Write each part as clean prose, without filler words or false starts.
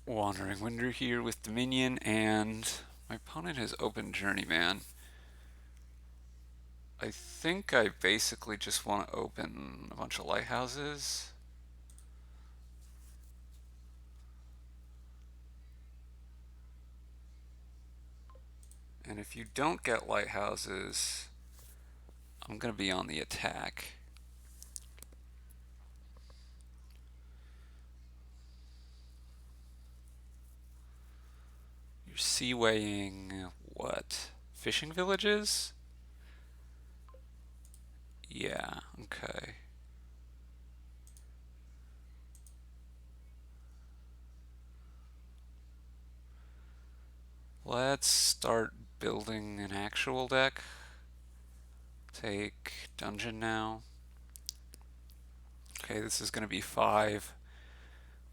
WanderingWinder here with Dominion, and my opponent has opened Journeyman. I think I basically just want to open a bunch of lighthouses. And if you don't get lighthouses, I'm going to be on the attack. You're seawaying what? Fishing villages? Yeah, okay. Let's start building an actual deck. Take dungeon now. Okay, this is going to be 5.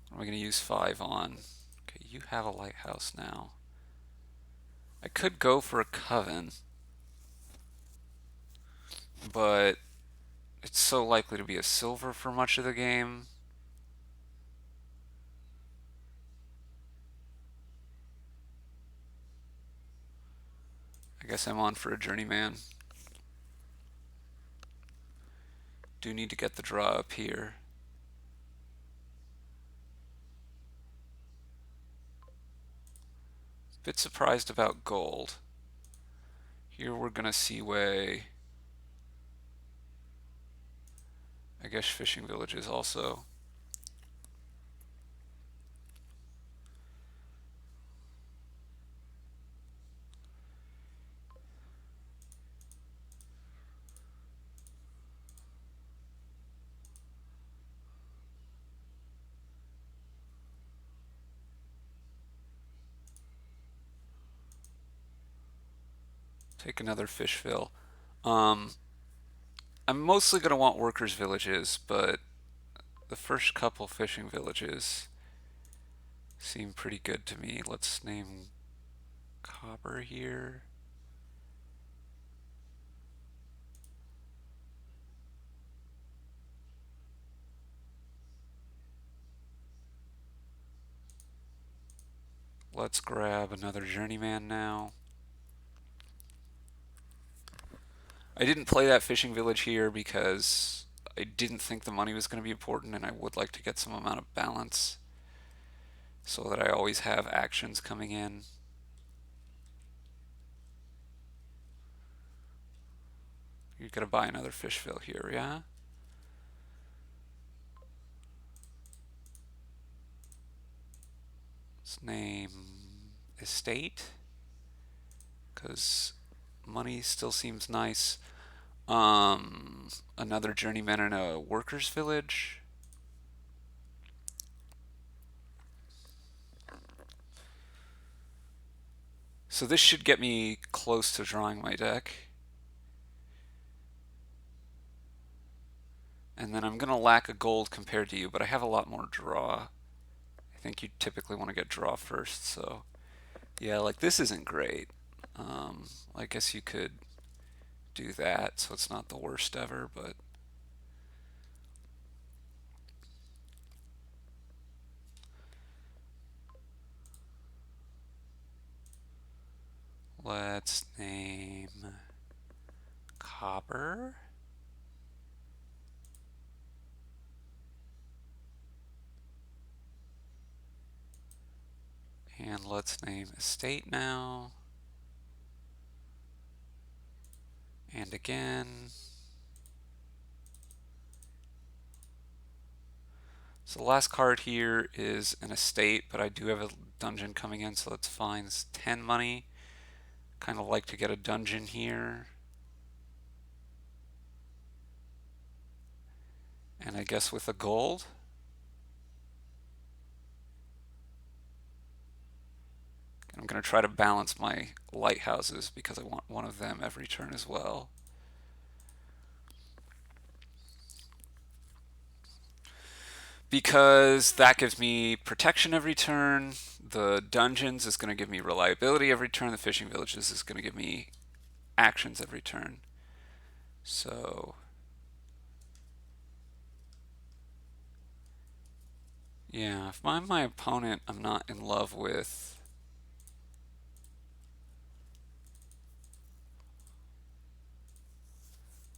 What am I going to use 5 on? Okay, you have a lighthouse now. I could go for a coven, but it's so likely to be a silver for much of the game. I guess I'm on for a journeyman. Do need to get the draw up here. Bit surprised about gold. Here we're gonna seaway. I guess fishing villages also. Take another fish fill. I'm mostly gonna want workers villages, but the first couple fishing villages seem pretty good to me. Let's name copper here. Let's grab another journeyman now. I didn't play that fishing village here because I didn't think the money was going to be important, and I would like to get some amount of balance so that I always have actions coming in. You're going to buy another fish fill here, yeah? Let's name estate, because money still seems nice. Another journeyman in a workers village. So this should get me close to drawing my deck. And then I'm going to lack a gold compared to you, but I have a lot more draw. I think you typically want to get draw first, so yeah, like this isn't great. I guess you could do that, so it's not the worst ever, but let's name copper. And let's name estate now. And again. So the last card here is an estate, but I do have a dungeon coming in, so that's fine. It's 10 money. Kind of like to get a dungeon here. And I guess with a gold. I'm going to try to balance my lighthouses because I want one of them every turn as well. Because that gives me protection every turn. The dungeons is going to give me reliability every turn. The fishing villages is going to give me actions every turn. So Yeah, if I'm my opponent, I'm not in love with.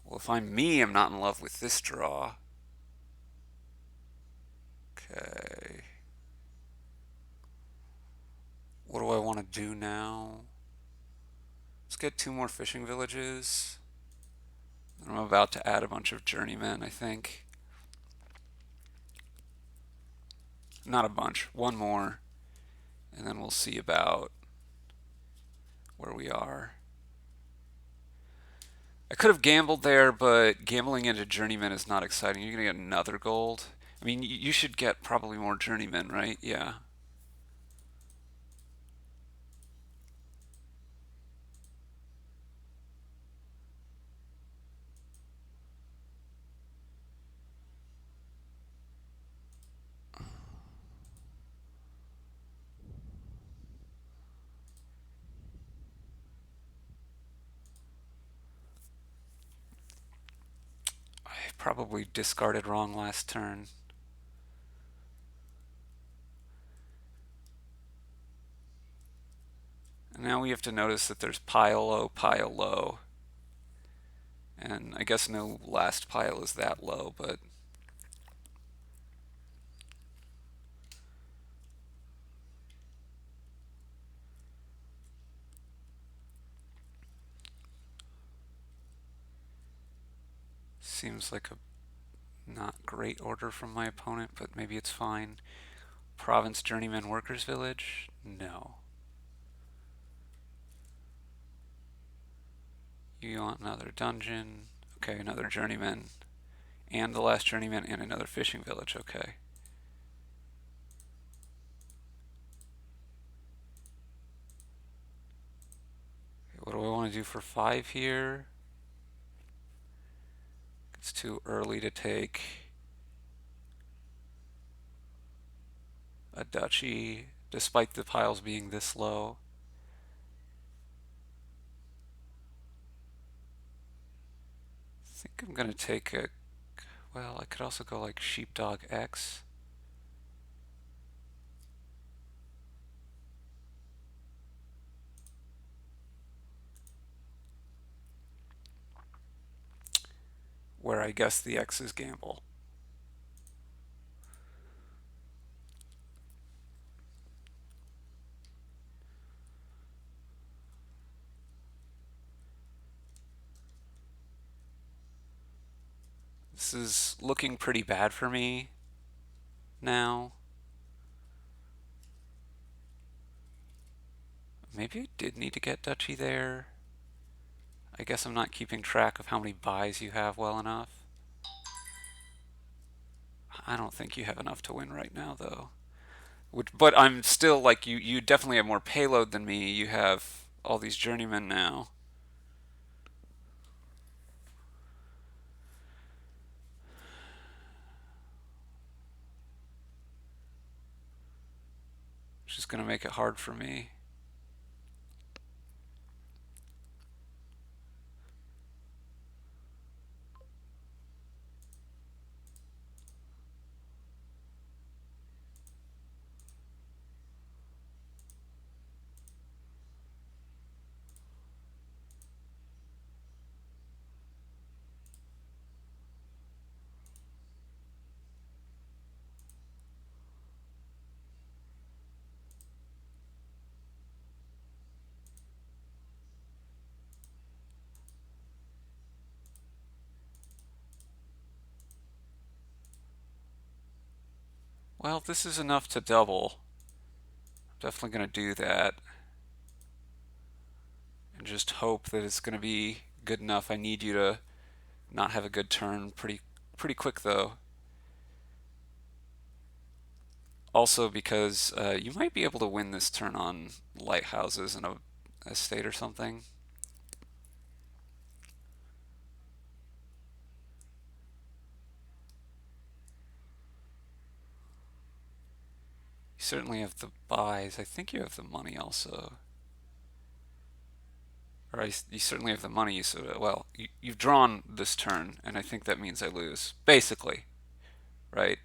Well, if I'm me, I'm not in love with this draw. Okay. What do I want to do now? Let's get two more fishing villages. I'm about to add a bunch of journeymen, I think. Not a bunch, one more, and then we'll see about where we are. I could have gambled there, but gambling into journeyman is not exciting. You're going to get another gold. I mean, you should get probably more journeymen, right? Yeah. I probably discarded wrong last turn. And now we have to notice that there's pile low. And I guess no last pile is that low, but seems like a not great order from my opponent, but maybe it's fine. Province Journeyman Workers Village? No. You want another dungeon? Okay, another journeyman. And the last journeyman and another fishing village. Okay. Okay, what do I want to do for 5 here? It's too early to take a duchy, despite the piles being this low. I think I'm going to take a. Well, I could also go like Sheepdog X. Where I guess the X is gamble. This is looking pretty bad for me now. Maybe I did need to get duchy there. I guess I'm not keeping track of how many buys you have well enough. I don't think you have enough to win right now, though. But I'm still like you. You definitely have more payload than me. You have all these journeymen now. Which is going to make it hard for me. Well, this is enough to double. I'm definitely going to do that. And just hope that it's going to be good enough. I need you to not have a good turn pretty quick though. Also because you might be able to win this turn on lighthouses in a estate or something. You certainly have the buys. I think you have the money also. Or you certainly have the money. So well, you've drawn this turn, and I think that means I lose, basically, right?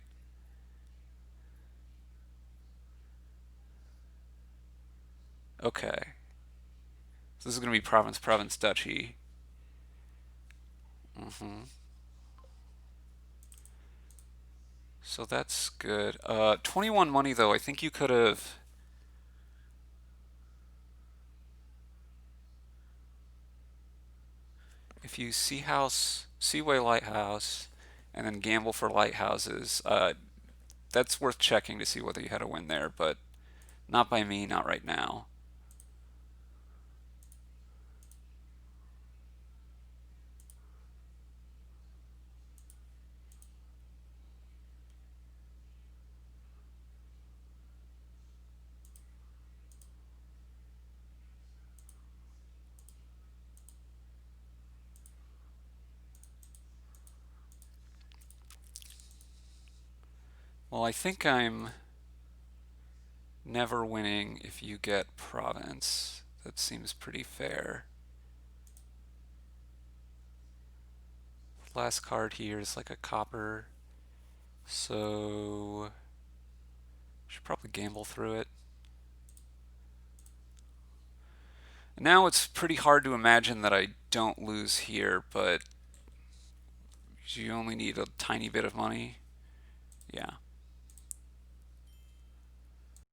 Okay. So this is going to be province, province, duchy. hmm So that's good. 21 money though. I think you could have. If you Seaway Lighthouse, and then gamble for lighthouses, that's worth checking to see whether you had a win there, but not by me, not right now. Well, I think I'm never winning if you get province. That seems pretty fair. Last card here is like a copper, so should probably gamble through it. Now it's pretty hard to imagine that I don't lose here, but you only need a tiny bit of money. Yeah.